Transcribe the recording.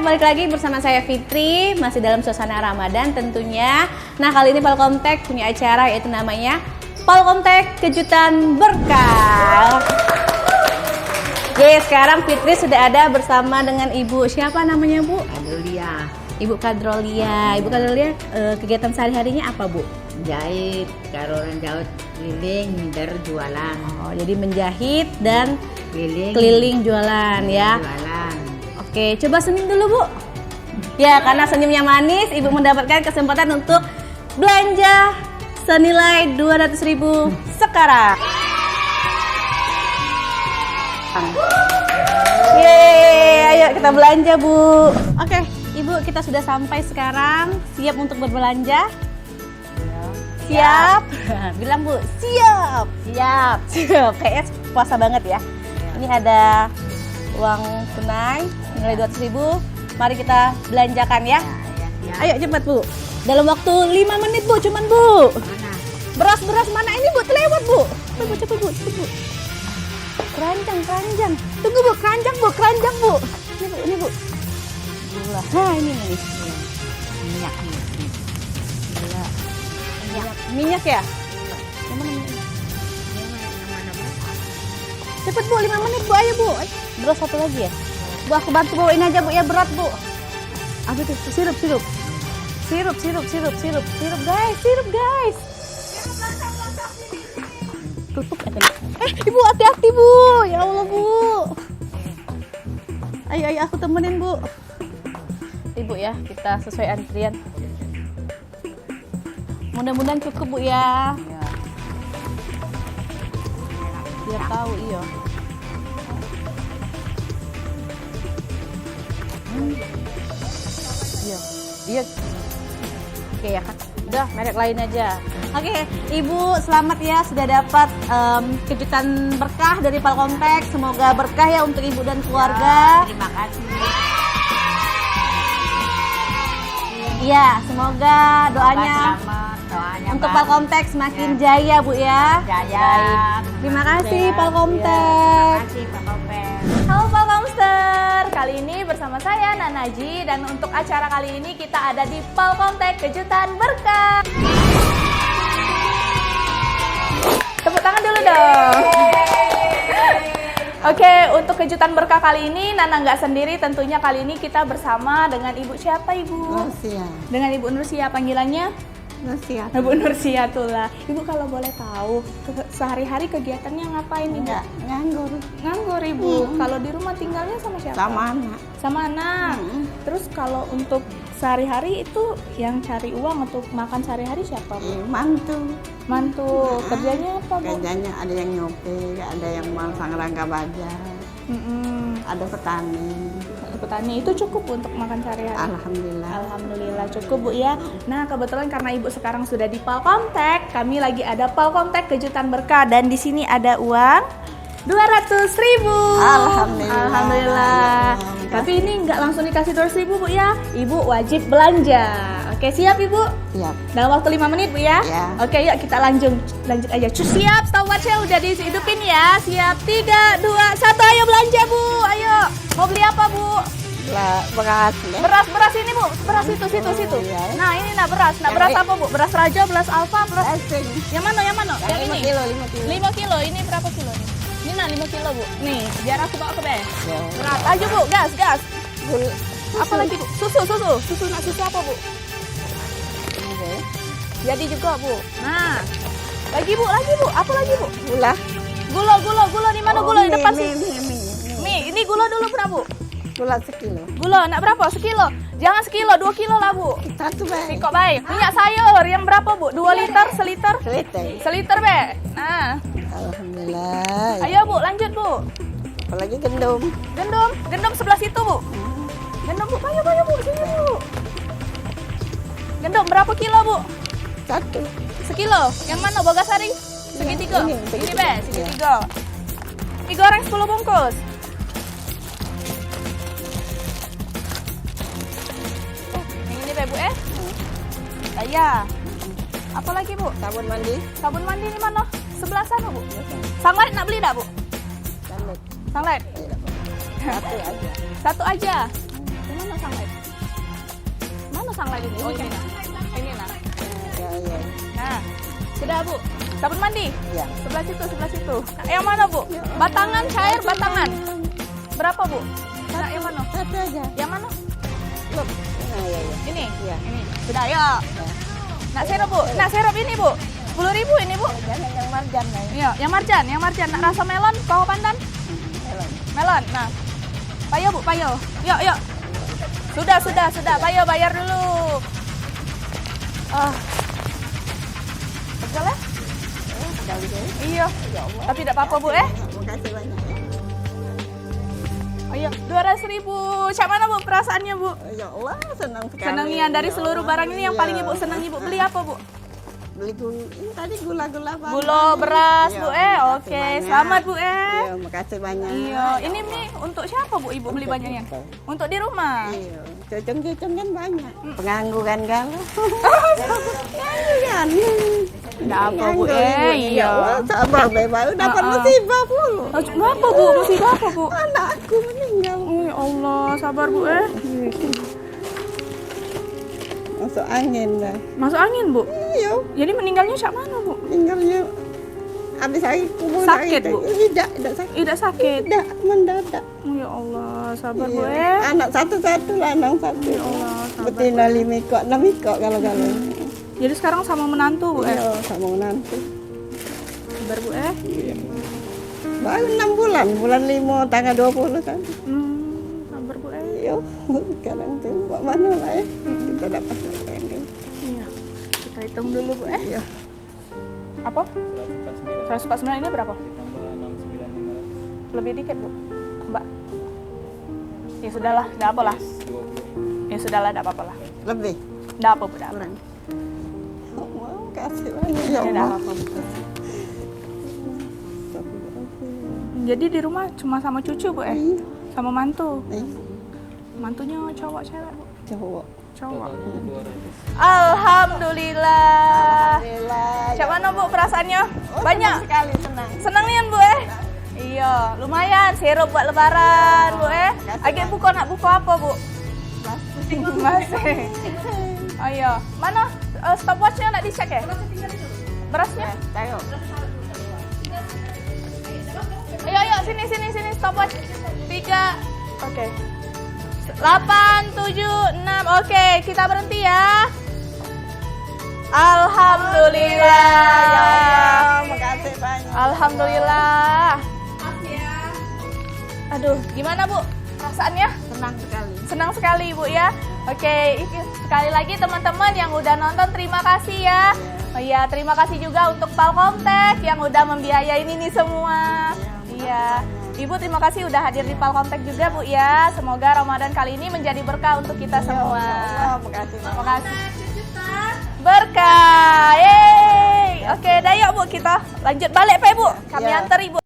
balik lagi bersama saya Fitri, masih dalam suasana Ramadan tentunya. Nah, kali ini Palkomtek punya acara yaitu namanya Palkomtek Kejutan Berkah. Oke, sekarang Fitri sudah ada bersama dengan Ibu. Siapa namanya, Bu? Kadrolia. Ibu Kadrolia. Ibu Kadrolia, kegiatan sehari-harinya apa, Bu? Jahit, karolan jahit keliling, minder jualan. Oh, jadi menjahit dan Keliling. keliling jualan ya. Jualan. Oke, coba senyum dulu, Bu. Ya, karena senyumnya manis, Ibu mendapatkan kesempatan untuk belanja senilai 200.000 sekarang. Yeay, ayo kita belanja, Bu. Oke, Ibu, kita sudah sampai sekarang. Siap untuk berbelanja? Siap? Bilang, Bu, siap. Siap. Siap. Kayaknya puasa banget ya. Ini ada uang tunai nilai 200.000. Mari kita belanjakan ya. Ya. Ayo cepat, Bu. Dalam waktu 5 menit, Bu. Cuman, Bu. Mana? Beras mana ini, Bu? Terlewat, Bu. Cepet, Bu. Keranjang. Tunggu, Bu. Keranjang, Bu. Ini, Bu. Gula. Nah, ini nih. Minyak. Gula. Minyak ya? Yang mana minyak? Cepet, Bu. 5 menit, Bu. Ayo, Bu. Beras satu lagi ya? Bu, aku bantu bawain aja, Bu. Ya, berat, Bu. Apa itu? Sirup. Sirup, guys. Tutup ya tadi. Ibu, hati-hati, Bu. Ya Allah, Bu. Ayo, aku temenin, Bu. Ibu ya, kita sesuai antrian. Mudah-mudahan cukup, Bu ya. Ya. Biar tahu, iya. Iya. Oke ya kan. Udah, merek lain aja. Oke, Ibu selamat ya sudah dapat kejutan berkah dari Palkomtek. Semoga berkah ya untuk Ibu dan keluarga. Terima kasih. Iya, semoga doanya Doanya untuk Pak. Palkomtek semakin jaya, Bu ya. Jaya. Terima kasih Terima Palkomtek. kasih Pak Komtek. Halo Palkomster, kali ini bersama saya Nanaji dan untuk acara kali ini kita ada di Palkomtek Kejutan Berkah. Tepuk tangan dulu dong. Oke, untuk kejutan berkah kali ini Nana nggak sendiri, tentunya kali ini kita bersama dengan Ibu siapa, Ibu? Nursia. Dengan Ibu Nursia, panggilannya? Nursia. Ibu Nursiatullah. Ibu kalau boleh tahu, sehari-hari kegiatannya ngapain, Ibu? Enggak, nganggur. Nganggur, Ibu. Kalau di rumah tinggalnya sama siapa? Sama anak. Sama anak. Terus kalau untuk sehari-hari itu yang cari uang untuk makan sehari-hari siapa, Bu? Mantu. Mantu. Kerjanya apa, Bu? Kerjanya ada yang nyopir, ada yang masang rangka baja, ada petani. Petani itu cukup untuk makan sehari-hari? Alhamdulillah. Alhamdulillah cukup, Bu ya. Nah, kebetulan karena Ibu sekarang sudah di Palkomtek, kami lagi ada Palkomtek Kejutan Berkah dan di sini ada uang 200.000. Alhamdulillah. Alhamdulillah. Ya, Tapi ini nggak langsung dikasih 200.000, Bu ya. Ibu wajib belanja. Oke, siap, Ibu? Siap. Dalam waktu 5 menit, Bu ya? Ya. Oke, yuk kita lanjut aja. Siap, stopwatch-nya udah dihidupin ya. Siap, 3, 2, 1, ayo belanja, Bu. Ayo. Mau beli apa, Bu? Beras ya. Beras ini, Bu. Beras situ. iya. Nah, ini beras. Nah, beras apa, Bu? Beras Raja, beras Alfa, beras Asing. Yang mana? Yang 5 ini. kilo. 5 kilo. Ini berapa kilo nih? Ini 5 kilo, Bu. Nih, biar aku bawa ke Be. Ya. Berat. Ayo, Bu. Gas. Gula. Apa lagi, Bu? Susu. Nak susu apa, Bu? Jadi juga, Bu. Nah. Lagi, Bu. Apa lagi, Bu? Gula. Gula di mana gula? Di depan sih. Mie. Ini gula dulu berapa, Bu? Gula sekilo. Gula, nak berapa? Sekilo? Jangan sekilo, 2 kilo lah, Bu. Satu baik. Kok baik. Minyak sayur yang berapa, Bu? 2 liter, seliter? Selesai. Seliter, Be. Nah. Alhamdulillah. Ayo, Bu, lanjut, Bu. Apalagi gendum. Gendum sebelah situ, Bu. Gendum, Bu. Ayo, Bu. Sini, Bu. Gendum berapa kilo, Bu? Satu. Sekilo. Yang mana, Bogasari? Segitiga. Ini, Ini, segitiga. Be, segitiga. Mie goreng 10 bungkus. Yang ini, Be, Bu, ya. Apa lagi, Bu? Sabun mandi. Sabun mandi di mana? Sebelah sana, Bu. Sunlight nak beli tak, Bu? Sunlight. Sunlight. Satu aja. Satu aja. Di mana Sunlight? pasang lagi nih. Oh ini nah. Ini nah. Ya, ya. Nah, sudah Bu. Sabun mandi. Ya. Sebelah situ, sebelah situ. Yang mana Bu? Batangan cair, batangan. Berapa Bu? Nah, yang mana? Satu aja. Yang mana? Look. Nah, ya, ya. Ini. Ya. Ini. Sudah ya. Nak sirup Bu. Nak sirup ini Bu. 10.000 ini Bu. Jangan yang marjan nih. Iya, yang marjan, yang marjan. Nak rasa melon, kau pandan? Melon. Nah. Payo Bu, payo. Yuk, yuk. Sudah. Payo bayar dulu. Betul ya? Iya. Tapi tidak apa-apa Bu Makasih banyak ya. Ayo, 200.000. Cak mana Bu perasaannya Bu? Ya Allah, senang sekali. Senangnya dari Ya seluruh Allah. barang ini yang Iya. paling Ibu senang Ibu beli apa Bu? Beli gula. Ini tadi gula-gula banget. Gula, beras Iya, Bu makasih Oke, banyak. selamat Bu Iya, makasih banyak. Iya, ini mie untuk siapa Bu Ibu beli banyaknya? Untuk di rumah. Iya, cocong-cocong kan banyak. Pengangguran galau. Kan. Ada apa Bu Ya Iya. Allah, sabar baru dapat musibah pula. Apa Bu? Musibah apa Bu? Anakku meninggal. Oh ya Allah, sabar Bu Masuk angin dah. Masuk angin Bu? Iya, Jadi meninggalnya siapa mana Bu? meninggalnya habis hari kubur. Sakit, Bu? Tidak sakit. Tidak sakit. Tidak, mendadak. Oh ya Allah, sabar Bu Iya. Anak satu-satu, lanang satu. Ya Allah, sabar. Betina 5 ekor, 6 ekor kalau-kalau. Jadi sekarang sama menantu Bu Iya, sama menantu. Sabar Bu Baru 6 bulan, bulan 5 tanggal 20 kan. Sabar Bu Iya, sekarang tuh buat mana lah ya. Kita dapat ini. Iya. Kita hitung dulu Bu Iya. Apa? 149 ini berapa? Lebih dikit Bu Mbak. Ya sudahlah, enggak apa lah. Ya sudahlah, enggak apa-apa lah. Lebih Enggak apa Bu, enggak apa. kurang. Oh, wow, kasih banyak ya Ya enggak Allah. apa-apa. Jadi di rumah cuma sama cucu Bu Iya. Sama mantu. Iya, Mantunya cowok cewek Bu? cowok. Cowok. Alhamdulillah. Alhamdulillah. Siapa mana Bu perasaannya? Banyak. Senang sekali, senang. Senang nih Bu Iya, lumayan sirup buat lebaran Bu Agak buka nak buka apa Bu? Masih. Oh iya. Mana stopwatchnya nak dicek ya? Berasnya? Tahu. Ayo sini stopwatch. 3. Oke. 8, 7, 6. Oke, kita berhenti ya. Alhamdulillah. Ya Allah, makasih banyak. Alhamdulillah. Aduh, gimana Bu perasaannya? Senang sekali. Senang sekali Bu ya. Oke, sekali lagi teman-teman yang udah nonton terima kasih ya. Oh iya, terima kasih juga untuk Palkomtek yang udah membiayain ini semua. Iya. Ibu terima kasih udah hadir di Palkomtek juga Bu ya. Semoga Ramadan kali ini menjadi berkah untuk kita semua. Ya Allah, makasih banyak. Terima kasih. Berkah. Yeay. Oke, dah yuk Bu kita lanjut balik Pak Bu. Kami Ya. antar Ibu.